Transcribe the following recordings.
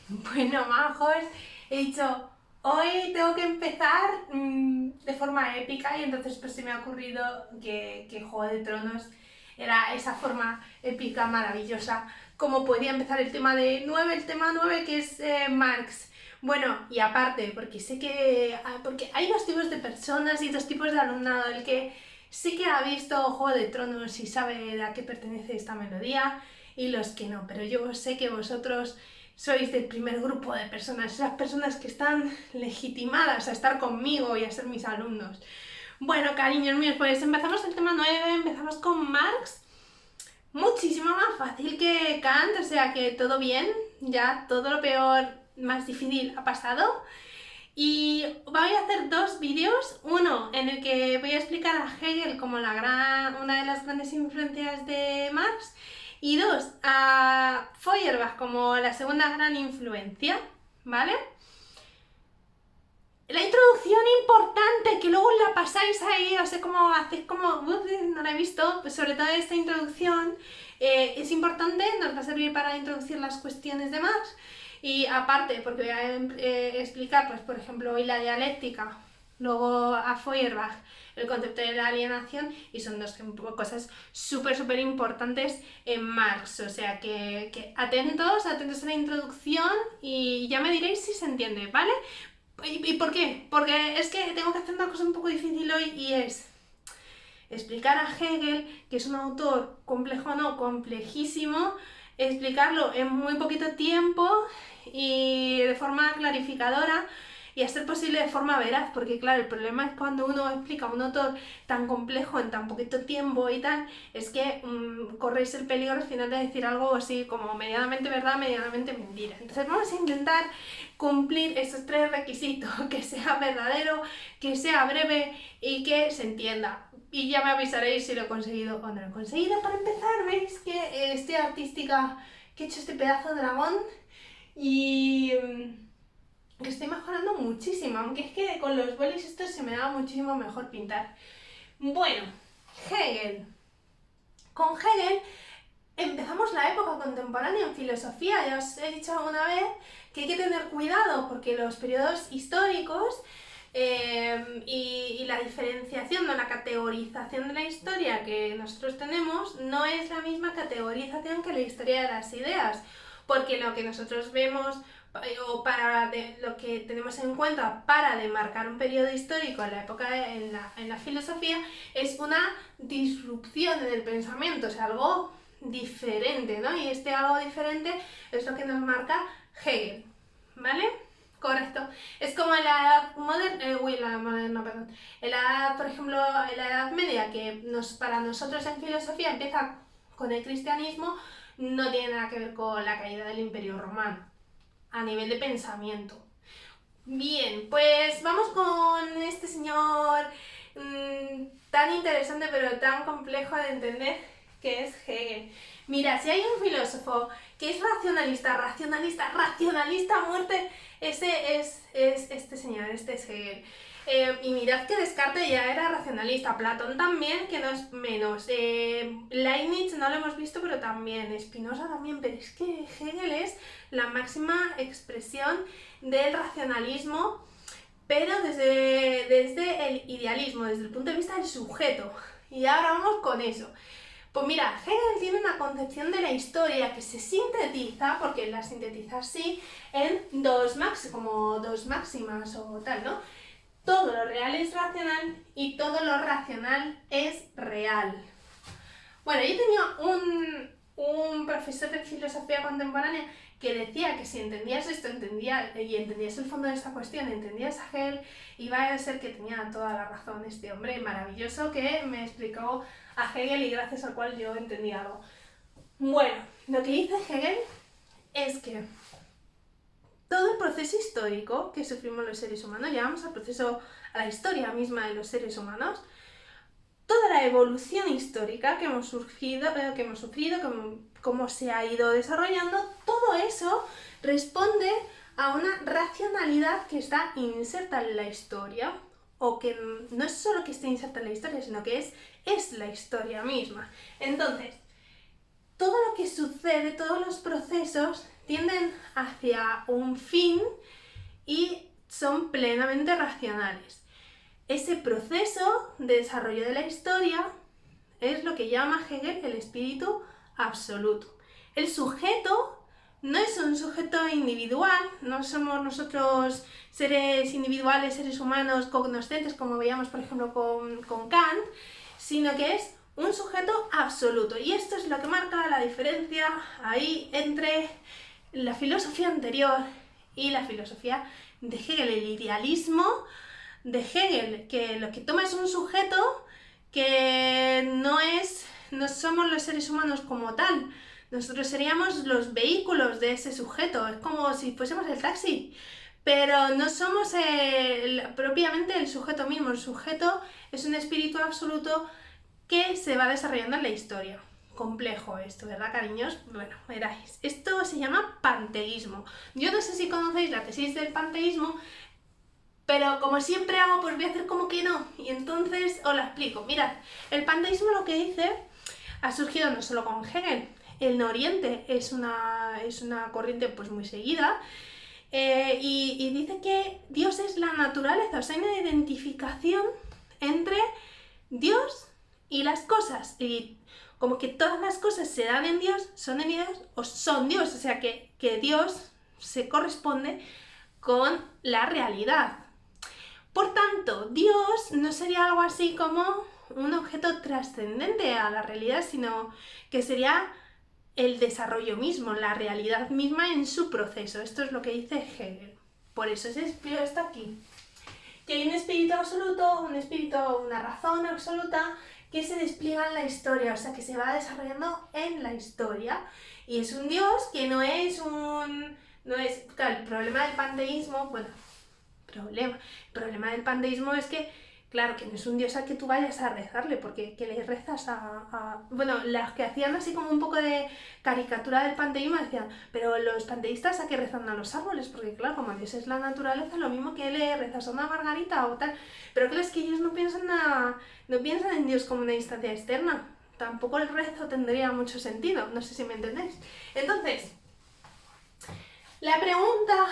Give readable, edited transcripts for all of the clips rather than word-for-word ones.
Bueno, majos, he dicho, hoy tengo que empezar de forma épica y entonces pues se me ha ocurrido que Juego de Tronos era esa forma épica, maravillosa, como podía empezar el tema 9 que es Marx. Bueno, y aparte, porque sé que porque hay dos tipos de personas y dos tipos de alumnado, el que sí que ha visto Juego de Tronos y sabe a qué pertenece esta melodía y los que no, pero yo sé que vosotros sois del primer grupo de personas, esas personas que están legitimadas a estar conmigo y a ser mis alumnos. Bueno, cariños míos, pues empezamos el tema 9, empezamos con Marx. Muchísimo más fácil que Kant, o sea que todo bien, ya todo lo peor, más difícil ha pasado. Y voy a hacer dos vídeos, uno en el que voy a explicar a Hegel como una de las grandes influencias de Marx, y dos, a Feuerbach como la segunda gran influencia, ¿vale? La introducción importante, que luego la pasáis ahí, o sea, como hacéis como, no la he visto, pues sobre todo esta introducción es importante, nos va a servir para introducir las cuestiones de Marx, y aparte, porque voy a explicar, pues por ejemplo, hoy la dialéctica, luego a Feuerbach el concepto de la alienación, y son dos cosas súper importantes en Marx, o sea que atentos a la introducción y ya me diréis si se entiende, ¿vale? ¿Y por qué? Porque es que tengo que hacer una cosa un poco difícil hoy y es explicar a Hegel, que es un autor complejo, no, complejísimo, explicarlo en muy poquito tiempo y de forma clarificadora y a ser posible de forma veraz, porque claro, el problema es cuando uno explica a un autor tan complejo en tan poquito tiempo y tal, es que corréis el peligro al final de decir algo así como medianamente verdad, medianamente mentira. Entonces vamos a intentar cumplir esos tres requisitos, que sea verdadero, que sea breve y que se entienda. Y ya me avisaréis si lo he conseguido o no lo he conseguido. Para empezar, veis que estoy artística, que he hecho este pedazo de dragón y que estoy mejorando muchísimo, aunque es que con los bolis estos se me da muchísimo mejor pintar. Bueno, Hegel. Con Hegel empezamos la época contemporánea en filosofía. Ya os he dicho alguna vez que hay que tener cuidado porque los periodos históricos y la diferenciación o la categorización de la historia que nosotros tenemos no es la misma categorización que la historia de las ideas, porque lo que nosotros vemos lo que tenemos en cuenta para demarcar un periodo histórico en la época en la filosofía es una disrupción en el pensamiento, o sea, algo diferente, ¿no? Y este algo diferente es lo que nos marca Hegel, ¿vale? Correcto. Es como en la edad moderna, la moderna, perdón. En la edad, por ejemplo, en la Edad Media, que para nosotros en filosofía empieza con el cristianismo, no tiene nada que ver con la caída del Imperio Romano, a nivel de pensamiento. Bien, pues vamos con este señor tan interesante pero tan complejo de entender que es Hegel. Mira, si hay un filósofo que es racionalista a muerte, ese es este señor, este es Hegel. Y mirad que Descartes ya era racionalista, Platón también, que no es menos. Leibniz no lo hemos visto, pero también. Spinoza también, pero es que Hegel es la máxima expresión del racionalismo, pero desde el idealismo, desde el punto de vista del sujeto. Y ahora vamos con eso. Pues mira, Hegel tiene una concepción de la historia que se sintetiza, porque la sintetiza así, en como dos máximas o tal, ¿no? Todo lo real es racional y todo lo racional es real. Bueno, yo tenía un profesor de filosofía contemporánea que decía que si entendías esto y entendías el fondo de esta cuestión, entendías a Hegel, iba a ser que tenía toda la razón este hombre maravilloso que me explicó a Hegel y gracias al cual yo entendí algo. Bueno, lo que dice Hegel es que todo el proceso histórico que sufrimos los seres humanos, llamamos a la historia misma de los seres humanos, toda la evolución histórica que hemos sufrido, cómo se ha ido desarrollando, todo eso responde a una racionalidad que está inserta en la historia, o que no es solo que esté inserta en la historia, sino que es la historia misma. Entonces, todo lo que sucede, todos los procesos tienden hacia un fin y son plenamente racionales. Ese proceso de desarrollo de la historia es lo que llama Hegel el espíritu absoluto. El sujeto no es un sujeto individual, no somos nosotros seres individuales, seres humanos cognoscentes, como veíamos por ejemplo con Kant, sino que es un sujeto absoluto. Y esto es lo que marca la diferencia ahí entre la filosofía anterior y la filosofía de Hegel, el idealismo de Hegel, que lo que toma es un sujeto que no somos los seres humanos como tal. Nosotros seríamos los vehículos de ese sujeto, es como si fuésemos el taxi, pero no somos propiamente el sujeto mismo. El sujeto es un espíritu absoluto que se va desarrollando en la historia. Complejo esto, ¿verdad, cariños? Bueno, veráis. Esto se llama panteísmo. Yo no sé si conocéis la tesis del panteísmo, pero como siempre hago, pues voy a hacer como que no. Y entonces os la explico. Mirad, el panteísmo lo que dice ha surgido no solo con Hegel. En Oriente es una corriente pues muy seguida. Y dice que Dios es la naturaleza, o sea, hay una identificación entre Dios y las cosas. Y como que todas las cosas se dan en Dios, son en Dios o son Dios. O sea, que Dios se corresponde con la realidad. Por tanto, Dios no sería algo así como un objeto trascendente a la realidad, sino que sería el desarrollo mismo, la realidad misma en su proceso. Esto es lo que dice Hegel. Por eso se explica esto aquí. Que hay un espíritu absoluto, una razón absoluta que se despliega en la historia, o sea, que se va desarrollando en la historia. Y es un Dios que no es claro, el problema del panteísmo, bueno, el problema del panteísmo es que, claro, que no es un Dios al que tú vayas a rezarle, porque que le rezas bueno, las que hacían así como un poco de caricatura del panteísmo decían, pero los panteístas a qué rezan a los árboles, porque claro, como Dios es la naturaleza, lo mismo que le rezas a una margarita o tal, pero claro, es que ellos no piensan en Dios como una instancia externa, tampoco el rezo tendría mucho sentido, no sé si me entendéis. Entonces, la pregunta,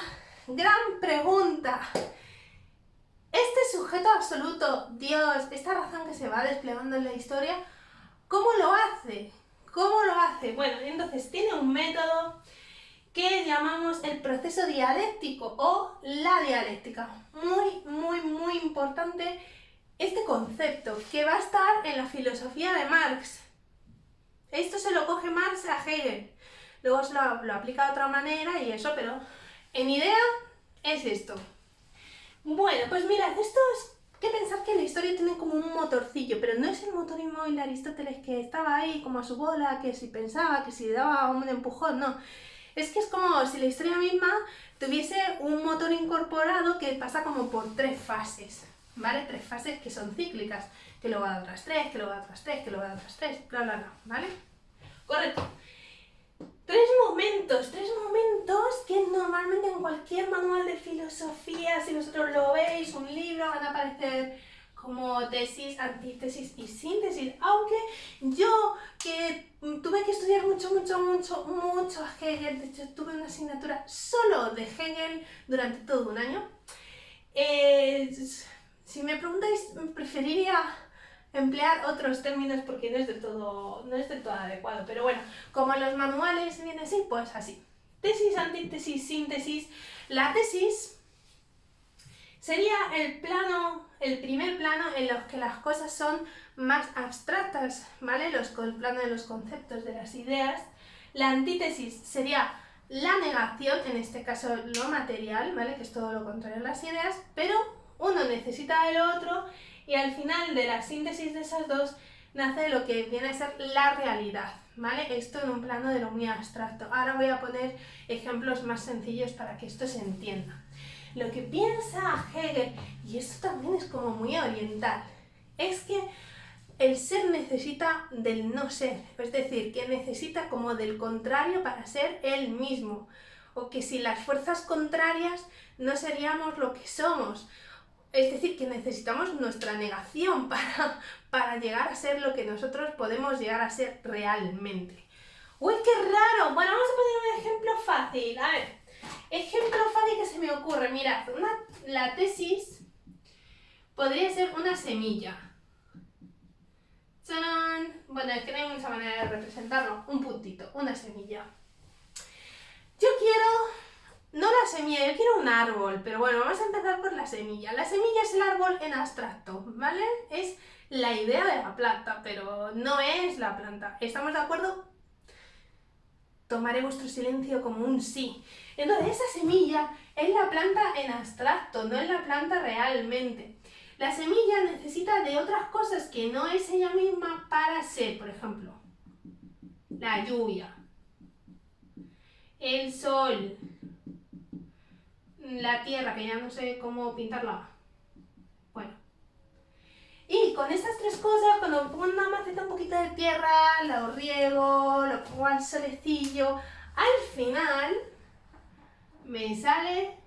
gran pregunta, este sujeto absoluto, Dios, esta razón que se va desplegando en la historia, ¿cómo lo hace? ¿Cómo lo hace? Bueno, entonces tiene un método que llamamos el proceso dialéctico o la dialéctica. Muy, muy, muy importante este concepto que va a estar en la filosofía de Marx. Esto se lo coge Marx a Hegel. Luego se lo aplica de otra manera y eso, pero en idea es esto. Bueno, pues mirad, esto es que pensar que la historia tiene como un motorcillo, pero no es el motor inmóvil de Aristóteles que estaba ahí como a su bola, que si pensaba, que si daba un empujón, no. Es que es como si la historia misma tuviese un motor incorporado que pasa como por 3 fases, ¿vale? 3 fases que son cíclicas, que luego da otras 3, que luego da otras 3, que luego da otras 3, bla, bla, bla, ¿vale? Correcto. 3 momentos que normalmente en cualquier manual de filosofía, si vosotros lo veis, un libro, van a aparecer como tesis, antítesis y síntesis, aunque yo que tuve que estudiar mucho a Hegel, de hecho tuve una asignatura solo de Hegel durante todo un año, si me preguntáis, preferiría emplear otros términos porque no es del todo adecuado, pero bueno, como en los manuales viene así, pues así. Tesis, antítesis, síntesis. La tesis sería el primer plano en los que las cosas son más abstractas, ¿vale? El plano de los conceptos, de las ideas. La antítesis sería la negación, en este caso lo material, ¿vale? Que es todo lo contrario a las ideas, pero uno necesita del otro y al final de la síntesis de esas dos nace lo que viene a ser la realidad, ¿vale? Esto en un plano de lo muy abstracto. Ahora voy a poner ejemplos más sencillos para que esto se entienda. Lo que piensa Hegel, y esto también es como muy oriental, es que el ser necesita del no ser, es decir, que necesita como del contrario para ser él mismo, o que sin las fuerzas contrarias no seríamos lo que somos. Es decir, que necesitamos nuestra negación para llegar a ser lo que nosotros podemos llegar a ser realmente. ¡Uy, qué raro! Bueno, vamos a poner un ejemplo fácil. A ver, ejemplo fácil que se me ocurre. Mirad, la tesis podría ser una semilla. ¡Tarán! Bueno, es que no hay mucha manera de representarlo. Un puntito, una semilla. Yo quiero, no la semilla, yo quiero un árbol, pero bueno, vamos a empezar por la semilla. La semilla es el árbol en abstracto, ¿vale? Es la idea de la planta, pero no es la planta. ¿Estamos de acuerdo? Tomaré vuestro silencio como un sí. Entonces, esa semilla es la planta en abstracto, no es la planta realmente. La semilla necesita de otras cosas que no es ella misma para ser, por ejemplo, la lluvia, el sol, la tierra, que ya no sé cómo pintarla. Bueno. Y con estas tres cosas, cuando pongo una maceta un poquito de tierra, lo riego, lo pongo al solecillo, al final me sale,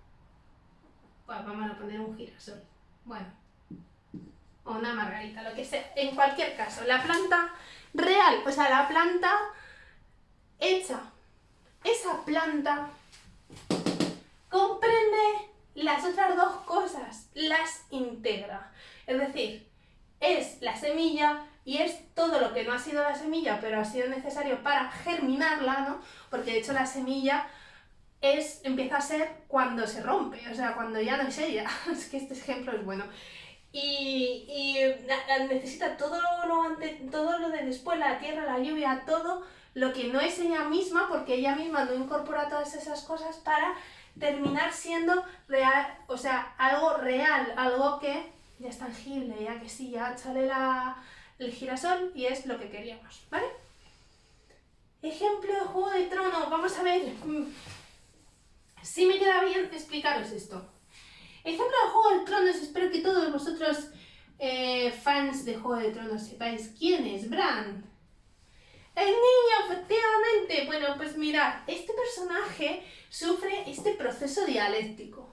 pues vamos a poner un girasol, bueno, o una margarita, lo que sea. En cualquier caso, la planta real, o sea, la planta hecha, esa planta comprende las otras dos cosas, las integra. Es decir, es la semilla y es todo lo que no ha sido la semilla, pero ha sido necesario para germinarla, ¿no? Porque de hecho la semilla empieza a ser cuando se rompe, o sea, cuando ya no es ella. Es que este ejemplo es bueno. Y necesita todo lo de después, la tierra, la lluvia, todo lo que no es ella misma, porque ella misma no incorpora todas esas cosas para terminar siendo real, o sea, algo real, algo que ya es tangible, ya que sí, ya sale el girasol y es lo que queríamos, ¿vale? Ejemplo de Juego de Tronos, vamos a ver si me queda bien explicaros esto. Ejemplo de Juego de Tronos, espero que todos vosotros fans de Juego de Tronos sepáis quién es Bran. El niño, efectivamente. Bueno, pues mirad, este personaje sufre este proceso dialéctico.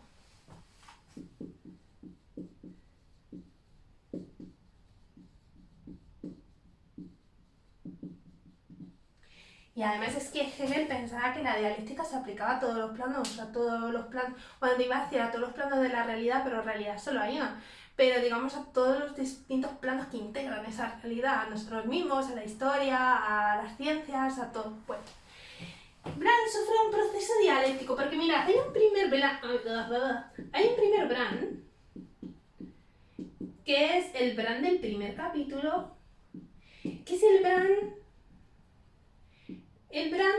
Y además es que Hegel pensaba que la dialéctica se aplicaba a todos los planos, a todos los planos, bueno, iba a decir a todos los planos de la realidad, pero en realidad solo hay una. Pero digamos a todos los distintos planos que integran esa realidad, a nosotros mismos, a la historia, a las ciencias, a todo. Bueno, Bran sufre un proceso dialéctico, porque mira, hay un primer Bran, que es el Bran del primer capítulo, que es el Bran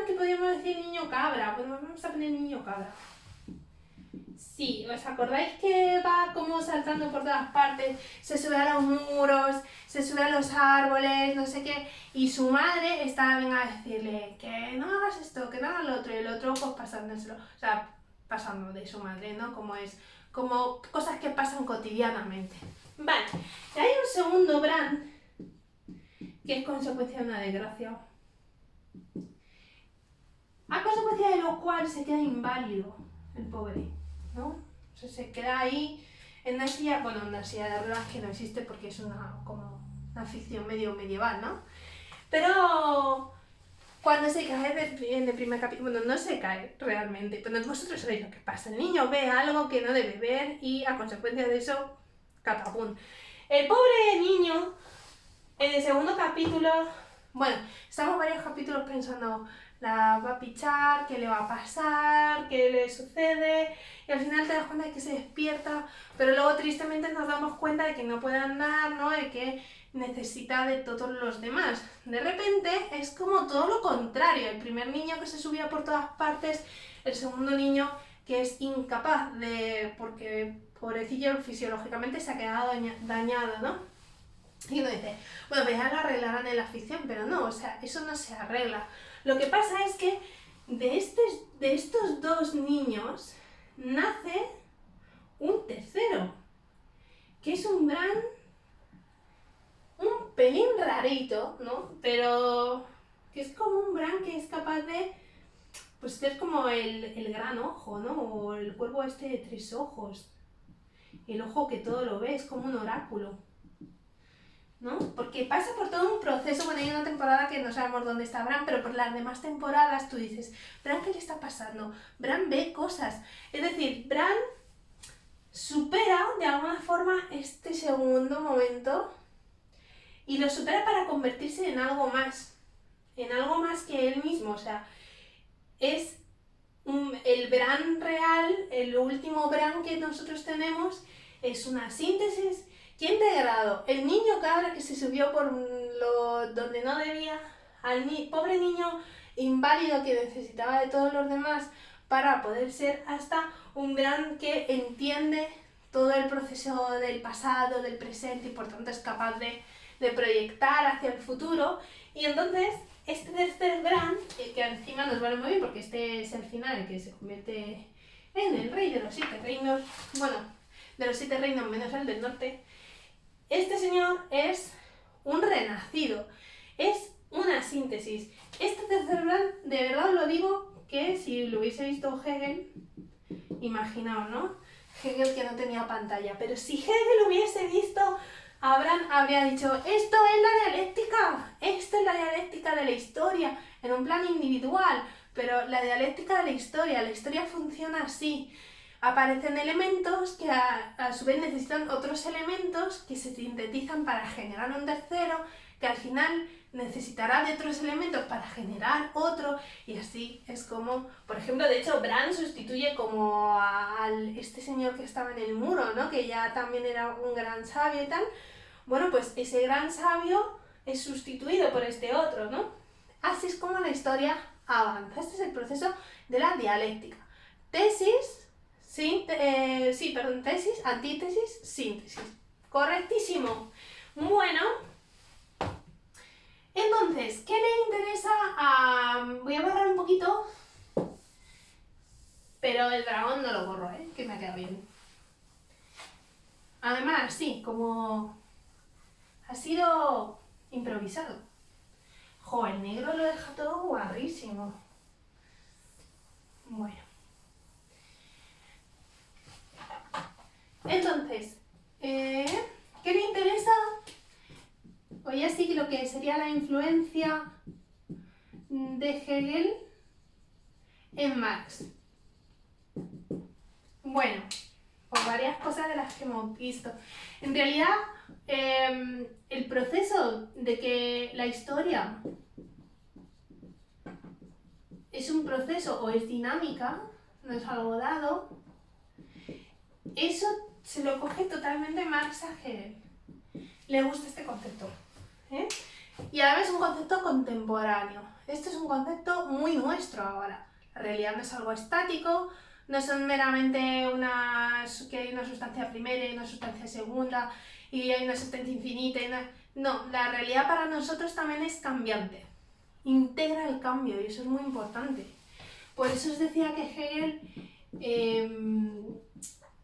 que podríamos decir niño cabra, pues vamos a poner niño cabra. Sí, ¿os acordáis que va como saltando por todas partes? Se sube a los muros, se sube a los árboles, no sé qué, y su madre está venga a decirle que no hagas esto, que no hagas lo otro, y el otro pues pasándoselo, o sea, pasando de su madre, ¿no? Como cosas que pasan cotidianamente. Vale, y hay un segundo Bran que es consecuencia de una desgracia. A consecuencia de lo cual se queda inválido el pobre, ¿no? O sea, se queda ahí en una silla, bueno, una silla de ruedas que no existe porque es como una ficción medio medieval, ¿no? Pero cuando se cae en el primer capítulo, bueno, no se cae realmente, pero vosotros sabéis lo que pasa. El niño ve algo que no debe ver y a consecuencia de eso, catapum. El pobre niño, en el segundo capítulo, bueno, estamos varios capítulos pensando, la va a pichar, qué le va a pasar, qué le sucede, y al final te das cuenta de que se despierta, pero luego tristemente nos damos cuenta de que no puede andar, ¿no? De que necesita de todos los demás. De repente es como todo lo contrario, el primer niño que se subía por todas partes, el segundo niño que es incapaz de, porque pobrecillo fisiológicamente se ha quedado dañado, ¿no? Y uno dice, bueno, pues ya lo arreglarán en la ficción, pero no, o sea, eso no se arregla. Lo que pasa es que de estos dos niños nace un tercero, que es un Bran un pelín rarito, ¿no? Pero que es como un Bran que es capaz de, pues ser como el gran ojo, ¿no? O el cuervo este de tres ojos. El ojo que todo lo ve, es como un oráculo. ¿no? Porque pasa por todo un proceso. Bueno, hay una temporada que no sabemos dónde está Bran, pero por las demás temporadas tú dices, Bran, ¿qué le está pasando? Bran ve cosas. Es decir, Bran supera de alguna forma este segundo momento y lo supera para convertirse en algo más que él mismo. O sea, es el Bran real, el último Bran que nosotros tenemos, es una síntesis que ha integrado el niño cabra que se subió por donde no debía, al pobre niño inválido que necesitaba de todos los demás para poder ser hasta un Bran que entiende todo el proceso del pasado, del presente, y por tanto es capaz de proyectar hacia el futuro. Y entonces este tercer Bran, que encima nos vale muy bien porque este es el final, el que se convierte en el rey de los 7 reinos, bueno, de los 7 reinos menos el del norte, este señor es un renacido, es una síntesis. Este tercer Bran, de verdad os lo digo, que si lo hubiese visto Hegel, imaginaos, ¿no? Hegel que no tenía pantalla, pero si Hegel hubiese visto a Bran, habría dicho, esto es la dialéctica, esto es la dialéctica de la historia, en un plan individual, pero la dialéctica de la historia funciona así. Aparecen elementos que a su vez necesitan otros elementos que se sintetizan para generar un tercero, que al final necesitará de otros elementos para generar otro, y así es como, por ejemplo, de hecho Bran sustituye como este señor que estaba en el muro, ¿no? Que ya también era un gran sabio y tal. Bueno, pues ese gran sabio es sustituido por este otro, ¿no? Así es como la historia avanza. Este es el proceso de la dialéctica. Tesis, tesis, antítesis, síntesis. Correctísimo. Bueno, entonces, ¿qué le interesa a...? Voy a borrar un poquito, pero el dragón no lo borro, que me ha quedado bien. Además, sí, como ha sido improvisado. Jo, el negro lo deja todo guarrísimo. Bueno. Entonces, ¿qué le interesa? Pues ya sí lo que sería la influencia de Hegel en Marx. Bueno, por varias cosas de las que hemos visto. En realidad, el proceso de que la historia es un proceso o es dinámica, no es algo dado, eso se lo coge totalmente Marx a Hegel. Le gusta este concepto. Y además es un concepto contemporáneo. Esto es un concepto muy nuestro ahora. La realidad no es algo estático, no son meramente que hay una sustancia primera y una sustancia segunda y hay una sustancia infinita. No, la realidad para nosotros también es cambiante. Integra el cambio y eso es muy importante. Por eso os decía que Hegel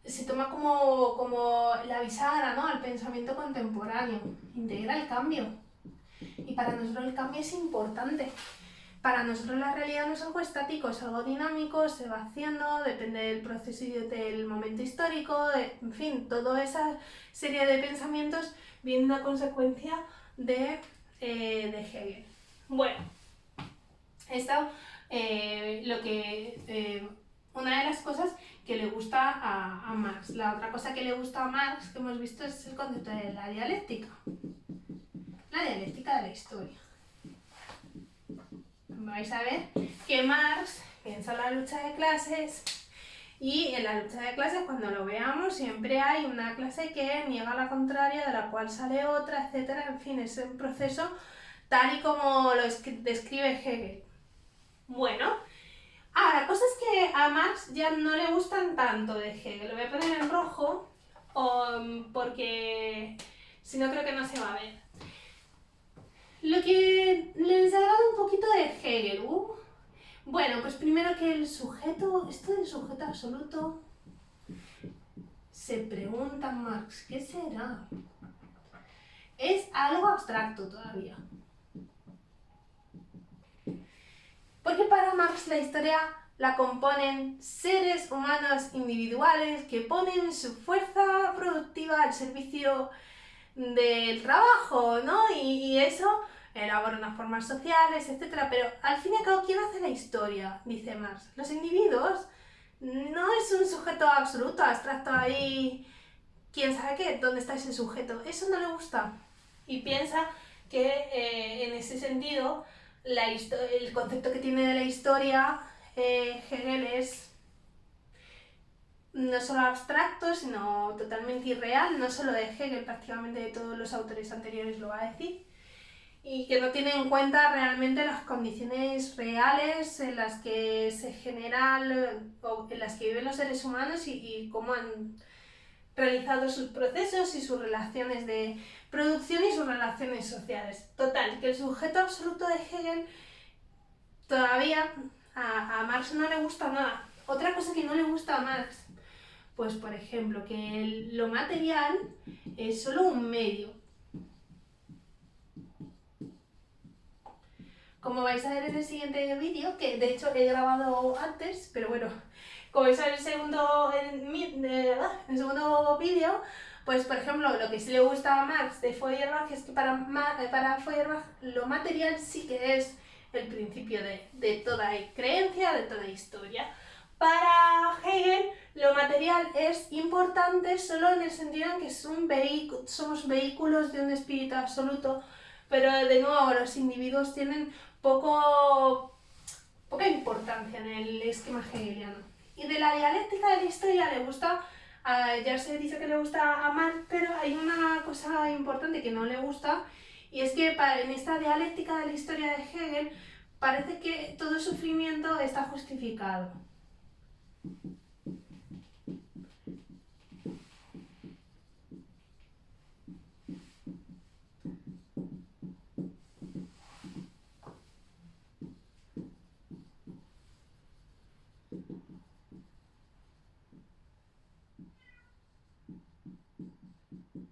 se toma como la bisagra, ¿no?, al pensamiento contemporáneo. Integra el cambio. Y para nosotros el cambio es importante. Para nosotros la realidad no es algo estático, es algo dinámico, se va haciendo, depende del proceso y del momento histórico, en fin, toda esa serie de pensamientos viene una consecuencia de Hegel. Bueno, esto una de las cosas que le gusta a Marx. La otra cosa que le gusta a Marx que hemos visto es el concepto de la dialéctica. La dialéctica de la historia. Vais a ver que Marx piensa en la lucha de clases y en la lucha de clases, cuando lo veamos, siempre hay una clase que niega la contraria, de la cual sale otra, etcétera. En fin, es un proceso tal y como lo describe Hegel. Bueno, ahora, cosas que a Marx ya no le gustan tanto de Hegel. Lo voy a poner en rojo porque si no creo que no se va a ver. Lo que le desagrada un poquito de Hegel. Bueno, pues primero que el sujeto, esto del sujeto absoluto, se pregunta Marx, ¿qué será? Es algo abstracto todavía. Porque para Marx la historia la componen seres humanos individuales que ponen su fuerza productiva al servicio del trabajo, ¿no? Y eso elabora unas formas sociales, etcétera. Pero al fin y al cabo, ¿quién hace la historia? Dice Marx. Los individuos. No es un sujeto absoluto, abstracto ahí, quién sabe qué, dónde está ese sujeto. Eso no le gusta. Y piensa que en ese sentido el concepto que tiene de la historia Hegel es no solo abstracto, sino totalmente irreal, no solo de Hegel, prácticamente de todos los autores anteriores lo va a decir, y que no tiene en cuenta realmente las condiciones reales en las que se generan o en las que viven los seres humanos y cómo han realizado sus procesos y sus relaciones de producción y sus relaciones sociales. Total, que el sujeto absoluto de Hegel todavía a Marx no le gusta nada. Otra cosa que no le gusta a Marx, pues por ejemplo, que lo material es solo un medio. Como vais a ver en el siguiente vídeo, que de hecho he grabado antes, pero bueno, como vais a ver en el segundo vídeo, pues por ejemplo, lo que sí le gusta a Marx de Feuerbach es que para Feuerbach lo material sí que es el principio de toda creencia, de toda historia. Para Hegel, lo material es importante solo en el sentido en que somos vehículos de un espíritu absoluto, pero de nuevo los individuos tienen poca importancia en el esquema hegeliano. Y de la dialéctica de la historia le gusta, ya se dice que le gusta a Marx, pero hay una cosa importante que no le gusta, y es que en esta dialéctica de la historia de Hegel parece que todo sufrimiento está justificado.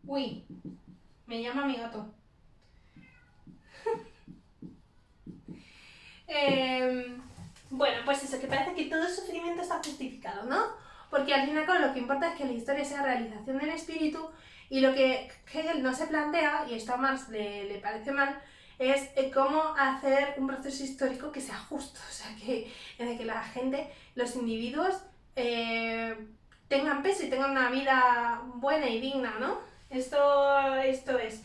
Uy, me llama mi gato. Bueno, pues eso, que parece que todo el sufrimiento está justificado, ¿no? Porque al fin y al cabo lo que importa es que la historia sea realización del espíritu, y lo que Hegel no se plantea, y esto a Marx le parece mal, es cómo hacer un proceso histórico que sea justo, o sea, en el que la gente, los individuos, tengan peso y tengan una vida buena y digna, ¿no? Esto es.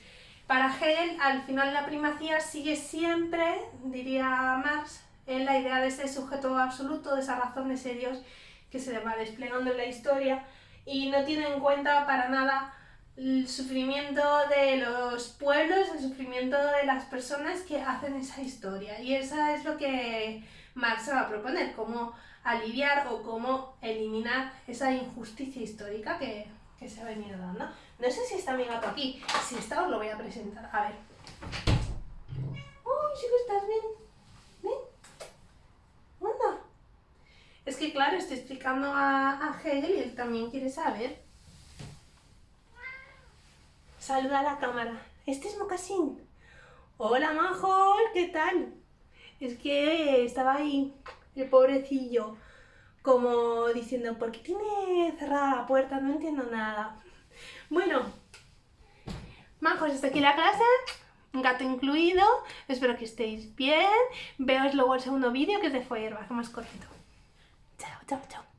Para Hegel, al final la primacía sigue siempre, diría Marx, en la idea de ese sujeto absoluto, de esa razón, de ese Dios que se va desplegando en la historia, y no tiene en cuenta para nada el sufrimiento de los pueblos, el sufrimiento de las personas que hacen esa historia. Y eso es lo que Marx va a proponer, cómo aliviar o cómo eliminar esa injusticia histórica que se ha venido dando. No sé si está mi gato aquí. Si está, os lo voy a presentar. A ver. ¡Uy, chico, estás bien! ¿Ven? ¡Anda! Es que claro, estoy explicando a Hegel y él también quiere saber. Saluda a la cámara. Este es Mocasín. Hola, Majol, ¿qué tal? Es que estaba ahí, el pobrecillo, como diciendo, ¿por qué tiene cerrada la puerta? No entiendo nada. Bueno, majos, hasta aquí la clase, gato incluido, espero que estéis bien, veos luego el segundo vídeo que es de Feuerbach, más cortito. Chao, chao, chao.